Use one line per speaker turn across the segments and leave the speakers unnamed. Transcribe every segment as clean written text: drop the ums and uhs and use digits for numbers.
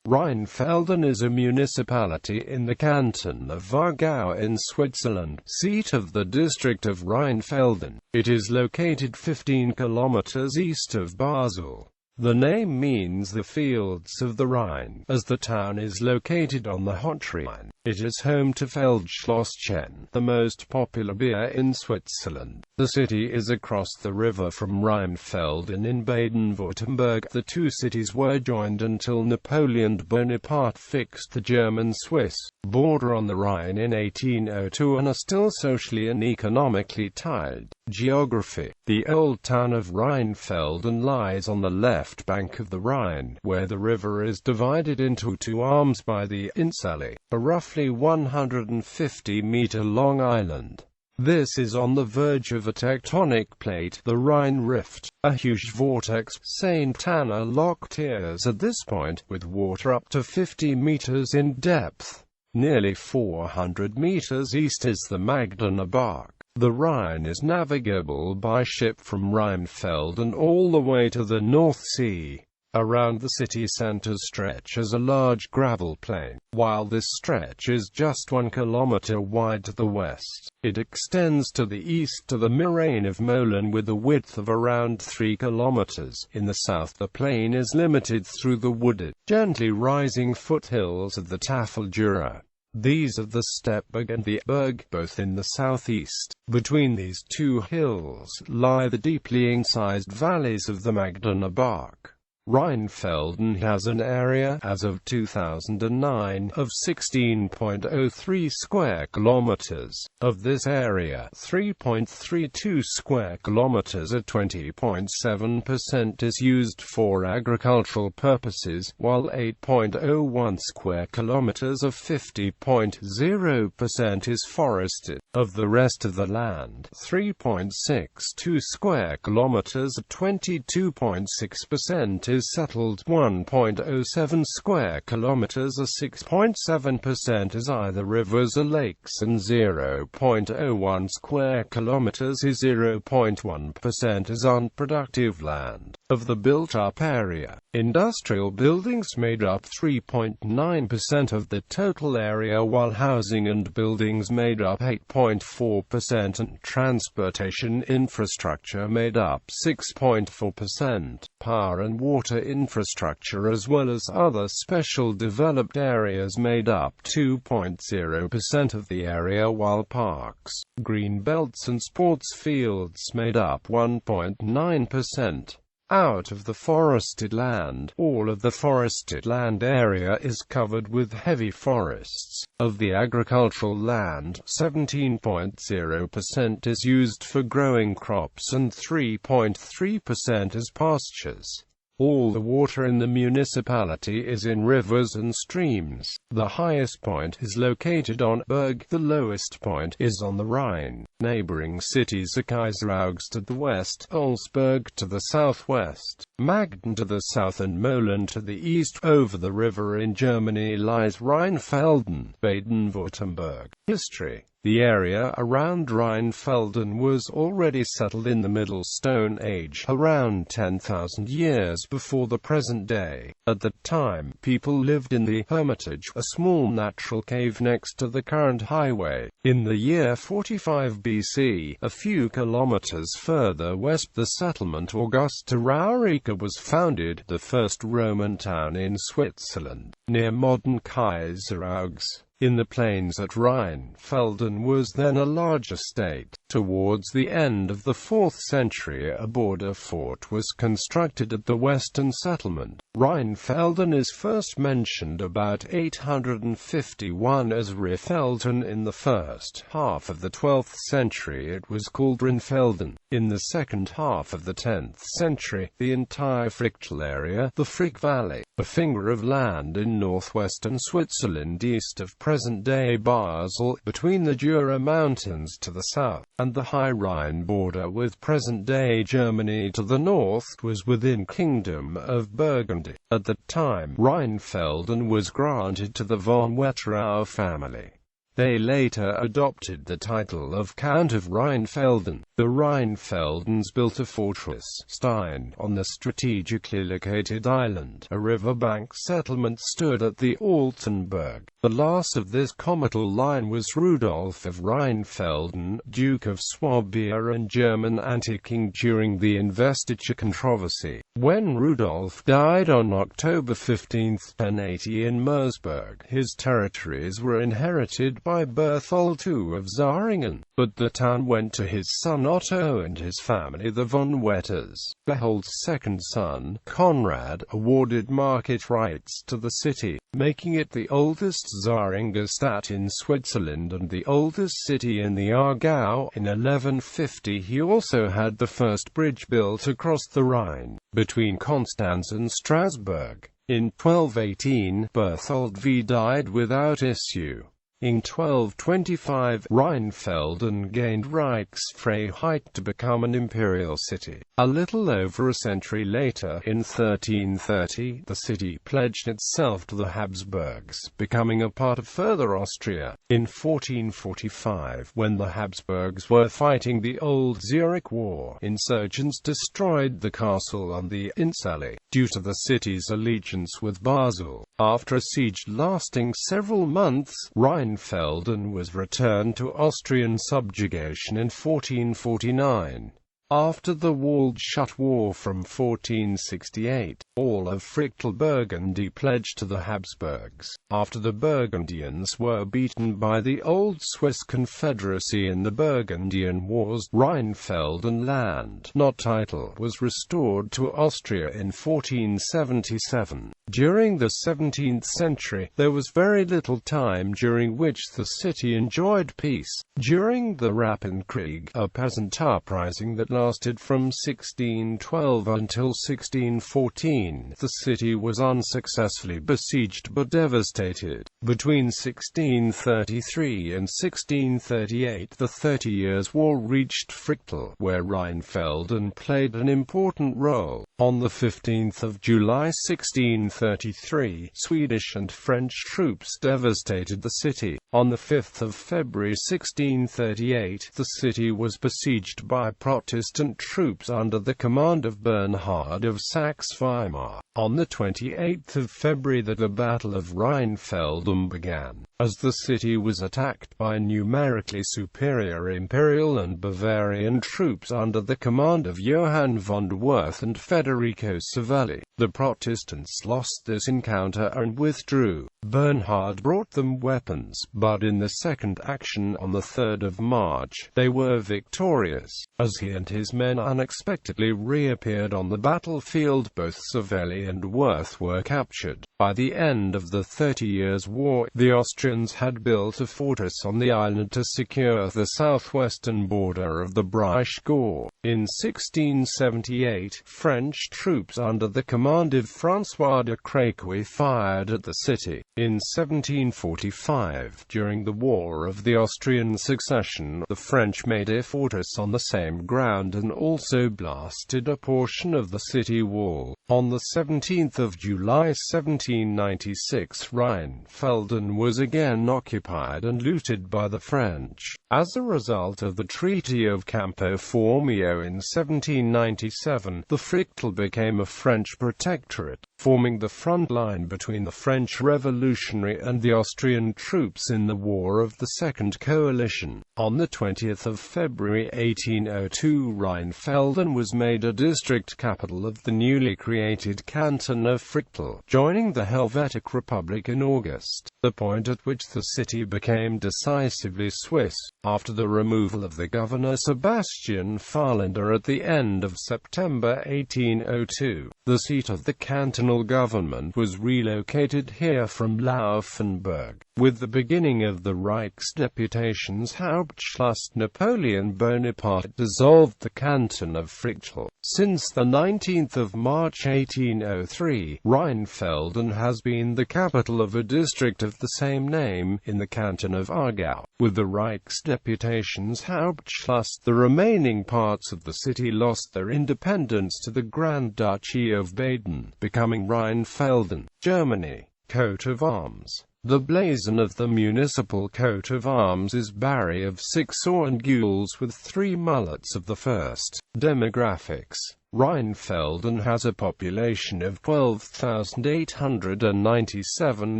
Rheinfelden is a municipality in the canton of Aargau in Switzerland, seat of the district of Rheinfelden. It is located 15 kilometers east of Basel. The name means the fields of the Rhine, as the town is located on the Hochrhein. It is home to Feldschlösschen, the most popular beer in Switzerland. The city is across the river from Rheinfelden in Baden-Württemberg. The two cities were joined until Napoleon Bonaparte fixed the German-Swiss border on the Rhine in 1802 and are still socially and economically tied. Geography. The old town of Rheinfelden lies on the left bank of the Rhine, where the river is divided into two arms by the Insel, a roughly 150-meter-long island. This is on the verge of a tectonic plate, the Rhine Rift, a huge vortex. St. Anna Loch tears at this point, with water up to 50 meters in depth. Nearly 400 meters east is the Magdalena Bach. The Rhine is navigable by ship from Rheinfelden all the way to the North Sea. Around the city centre stretches a large gravel plain. While this stretch is just 1 kilometer wide to the west, it extends to the east to the moraine of Molen with a width of around 3 kilometers. In the south the plain is limited through the wooded, gently rising foothills of the Tafel Jura. These are the Steppberg and the Berg, both in the southeast. Between these two hills lie the deeply incised valleys of the Magdalena Bach. Rheinfelden has an area, as of 2009, of 16.03 square kilometers. Of this area, 3.32 square kilometers or 20.7% is used for agricultural purposes, while 8.01 square kilometers or 50.0% is forested. Of the rest of the land, 3.62 square kilometers or 22.6% is settled, 1.07 square kilometers or 6.7% is either rivers or lakes, and 0.01 square kilometers or 0.1% is unproductive land. Of the built-up area, industrial buildings made up 3.9% of the total area, while housing and buildings made up 8.4% and transportation infrastructure made up 6.4%. Power and water infrastructure as well as other special developed areas made up 2.0% of the area, while parks, green belts and sports fields made up 1.9%. Out of the forested land, all of the forested land area is covered with heavy forests. Of the agricultural land, 17.0% is used for growing crops and 3.3% as pastures. All the water in the municipality is in rivers and streams. The highest point is located on Berg, the lowest point is on the Rhine. Neighboring cities are Kaiseraugs to the west, Olsberg to the southwest, Magden to the south and Molen to the east. Over the river in Germany lies Rheinfelden, Baden-Württemberg. History. The area around Rheinfelden was already settled in the Middle Stone Age, around 10,000 years before the present day. At the time, people lived in the Hermitage, a small natural cave next to the current highway. In the year 45 BC, a few kilometers further west, the settlement Augusta Raurica was founded, the first Roman town in Switzerland, near modern Kaiseraugs. In the plains at Rheinfelden was then a large estate. Towards the end of the 4th century a border fort was constructed at the western settlement. Rheinfelden is first mentioned about 851 as Rheinfelden. In the first half of the 12th century it was called Rheinfelden. In the second half of the 10th century, the entire Fricktal area, the Frick Valley, a finger of land in northwestern Switzerland east of present-day Basel, between the Jura Mountains to the south, and the High Rhine border with present-day Germany to the north, was within Kingdom of Burgundy. At the time, Rheinfelden was granted to the von Wetterau family. They later adopted the title of Count of Rheinfelden. The Rheinfeldens built a fortress, Stein, on the strategically located island. A riverbank settlement stood at the Altenburg. The last of this comital line was Rudolf of Rheinfelden, Duke of Swabia and German anti-king during the investiture controversy. When Rudolf died on October 15, 1080 in Mersburg, his territories were inherited by Berthold II of Zähringen, but the town went to his son Otto and his family, the von Wetters. Berthold's second son, Conrad, awarded market rights to the city, making it the oldest Zähringer Stadt in Switzerland and the oldest city in the Aargau. In 1150 he also had the first bridge built across the Rhine, between Constance and Strasbourg. In 1218, Berthold V died without issue. In 1225, Rheinfelden gained Reichsfreiheit to become an imperial city. A little over a century later, in 1330, the city pledged itself to the Habsburgs, becoming a part of Further Austria. In 1445, when the Habsburgs were fighting the Old Zurich War, insurgents destroyed the castle on the Innsaale, due to the city's allegiance with Basel. After a siege lasting several months, Rheinfelden was returned to Austrian subjugation in 1449. After the Walled-Shut War from 1468, all of Fricktal Burgundy pledged to the Habsburgs. After the Burgundians were beaten by the Old Swiss Confederacy in the Burgundian Wars, Rheinfelden land, not title, was restored to Austria in 1477. During the 17th century, there was very little time during which the city enjoyed peace. During the Rappenkrieg, a peasant uprising that lasted from 1612 until 1614, the city was unsuccessfully besieged but devastated. Between 1633 and 1638, the 30 Years' War reached Fricktal, where Rheinfelden played an important role. On the 15th of July 1633, Swedish and French troops devastated the city. On the 5th of February 1638, the city was besieged by Protestant troops under the command of Bernhard of Saxe-Weimar. On the 28th of February the Battle of Rheinfelden began, as the city was attacked by numerically superior Imperial and Bavarian troops under the command of Johann von der Werth and Federico Savelli. The Protestants lost this encounter and withdrew. Bernhard brought them weapons, but in the second action on the 3rd of March, they were victorious. As he and his men unexpectedly reappeared on the battlefield, both Savelli and Werth were captured. By the end of the 30 Years' War, the Austrians had built a fortress on the island to secure the southwestern border of the Breisgau. In 1678, French troops under the command of François de Créquy fired at the city. In 1745, during the War of the Austrian Succession, the French made a fortress on the same ground and also blasted a portion of the city wall. On the 17th of July 1796, Rheinfelden was again occupied and looted by the French. As a result of the Treaty of Campo Formio in 1797, the Fricktal became a French protectorate, forming the front line between the French Revolutionary and the Austrian troops in the War of the Second Coalition. On the 20th of February 1802, Rheinfelden was made a district capital of the newly created canton of Fricktal, joining the Helvetic Republic in August, the point at which the city became decisively Swiss. After the removal of the governor Sebastian Farlander at the end of September 1802, the seat of the cantonal government was relocated here from Laufenburg. With the beginning of the Reichsdeputation's Hauptschluss, Napoleon Bonaparte dissolved the canton of Fricktal. Since the 19th of March 1803, Rheinfelden has been the capital of a district of the same name, in the canton of Aargau. With the Reichsdeputation's Hauptschluss, the remaining parts of the city lost their independence to the Grand Duchy of Baden, becoming Rheinfelden. Germany. Coat of arms. The blazon of the municipal coat of arms is Barry of 6 and gules with 3 mullets of the first. Demographics. Rheinfelden has a population of 12,897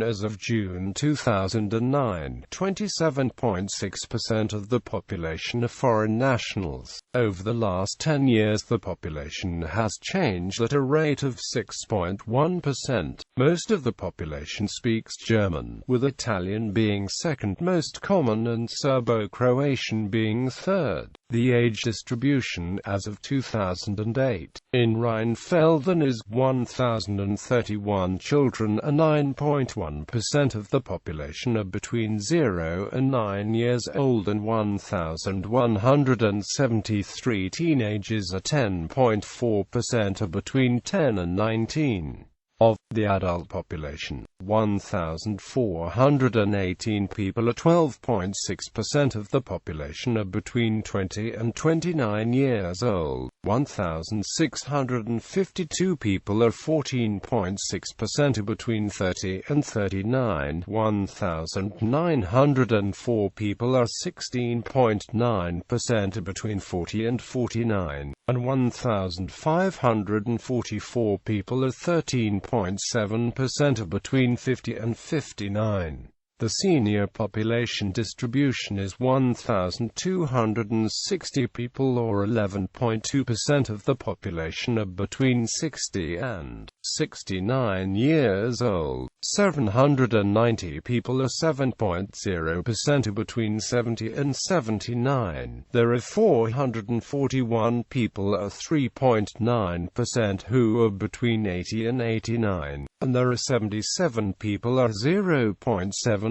as of June 2009. 27.6% of the population are foreign nationals. Over the last 10 years the population has changed at a rate of 6.1%. Most of the population speaks German, with Italian being second most common and Serbo-Croatian being third. The age distribution as of 2008 in Rheinfelden is 1,031 children, and 9.1% of the population are between 0 and 9 years old, and 1,173 teenagers are 10.4% are between 10 and 19. Of the adult population, 1,418 people, or 12.6% of the population, are between 20 and 29 years old. 1,652 people, or 14.6%, are between 30 and 39. 1,904 people, or 16.9%, are between 40 and 49. And 1,544 people, or 13.7%, are between 50 and 59. The senior population distribution is 1,260 people, or 11.2% of the population, are between 60 and 69 years old. 790 people, or 7.0%, are between 70 and 79. There are 441 people, or 3.9%, who are between 80 and 89. And there are 77 people, or 0.7%,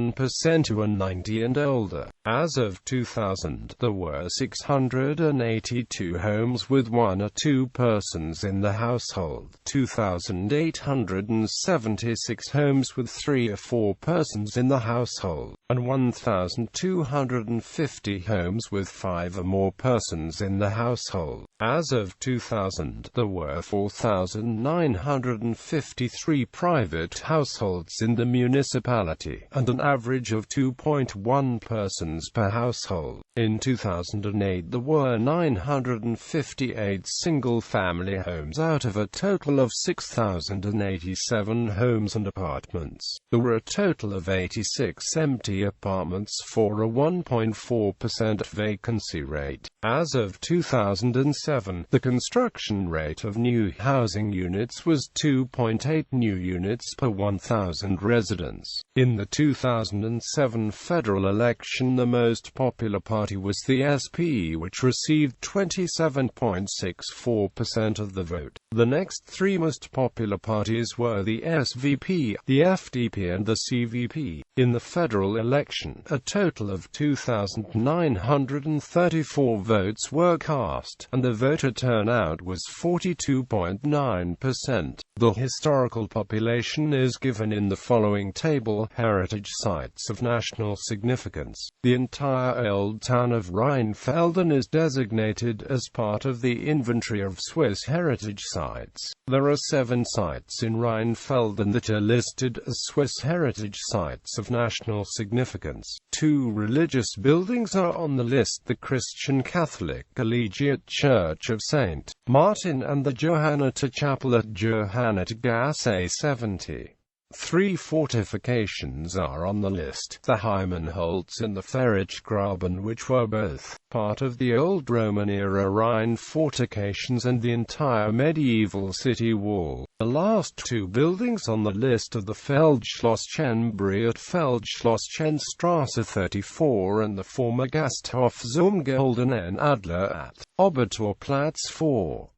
who are 90 and older. As of 2000, there were 682 homes with 1 or 2 persons in the household, 2,876 homes with 3 or 4 persons in the household, and 1,250 homes with 5 or more persons in the household. As of 2000, there were 4,953 private households in the municipality, and an average of 2.1 persons per household. In 2008 there were 958 single-family homes out of a total of 6,087 homes and apartments. There were a total of 86 empty apartments for a 1.4% vacancy rate. As of 2007, the construction rate of new housing units was 2.8 new units per 1,000 residents. In the 2007 federal election, the most popular party was the SP, which received 27.64% of the vote. The next 3 most popular parties were the SVP, the FDP and the CVP. In the federal election, a total of 2,934 votes were cast, and the voter turnout was 42.9%. The historical population is given in the following table: heritage sites of national significance. The entire old town of Rheinfelden is designated as part of the inventory of Swiss heritage sites. There are 7 sites in Rheinfelden that are listed as Swiss heritage sites of national significance. 2 religious buildings are on the list: the Christian Catholic Collegiate Church of St. Martin and the Johanniter Chapel at Johannitergasse 70. 3 fortifications are on the list: the Heimenholz and the Ferrichgraben, which were both part of the old Roman-era Rhine fortifications, and the entire medieval city wall. The last 2 buildings on the list are the Feldschlösschen at Feldschlösschenstrasse 34 and the former Gasthof zum Goldenen Adler at Obertorplatz 4.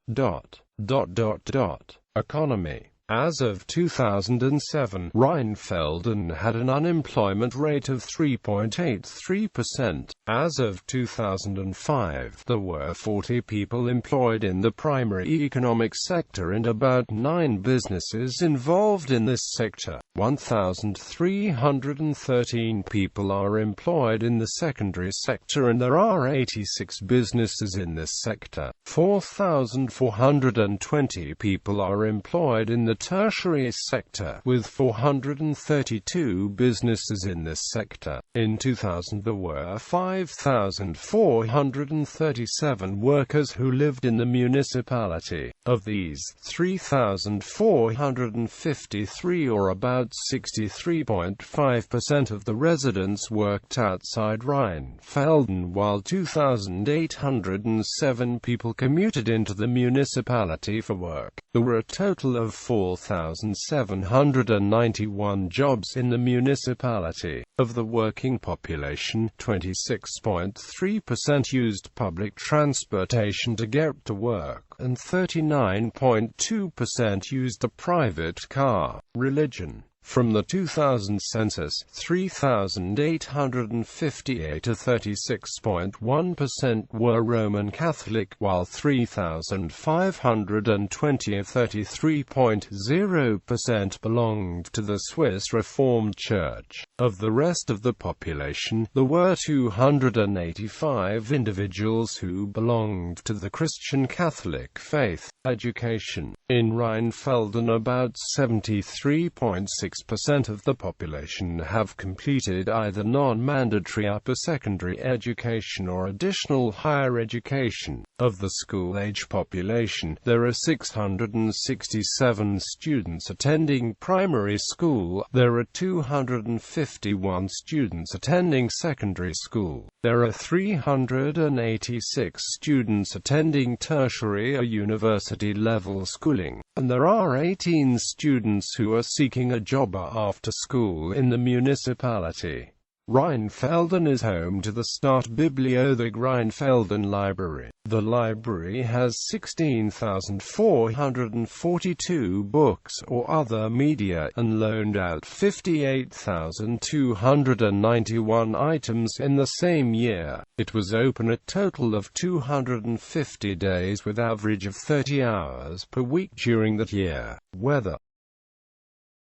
Economy. As of 2007, Rheinfelden had an unemployment rate of 3.83%. As of 2005, there were 40 people employed in the primary economic sector and about 9 businesses involved in this sector. 1,313 people are employed in the secondary sector and there are 86 businesses in this sector. 4,420 people are employed in the tertiary sector, with 432 businesses in this sector. In 2000 there were 5,437 workers who lived in the municipality. Of these, 3,453 or about 63.5% of the residents worked outside Rheinfelden, while 2,807 people commuted into the municipality for work. There were a total of 4,791 jobs in the municipality. Of the working population, 26.3% used public transportation to get to work, and 39.2% used a private car. Religion. From the 2000 census, 3,858 or 36.1% were Roman Catholic, while 3,520 or 33.0% belonged to the Swiss Reformed Church. Of the rest of the population, there were 285 individuals who belonged to the Christian Catholic faith. Education. In Rheinfelden, about 73.6% of the population have completed either non-mandatory upper secondary education or additional higher education. Of the school-age population, there are 667 students attending primary school. There are 251 students attending secondary school. There are 386 students attending tertiary or university-level schooling, and there are 18 students who are seeking a job after school in the municipality. Rheinfelden is home to the Stadtbibliothek Rheinfelden Library. The library has 16,442 books or other media, and loaned out 58,291 items in the same year. It was open a total of 250 days with average of 30 hours per week during that year. Weather.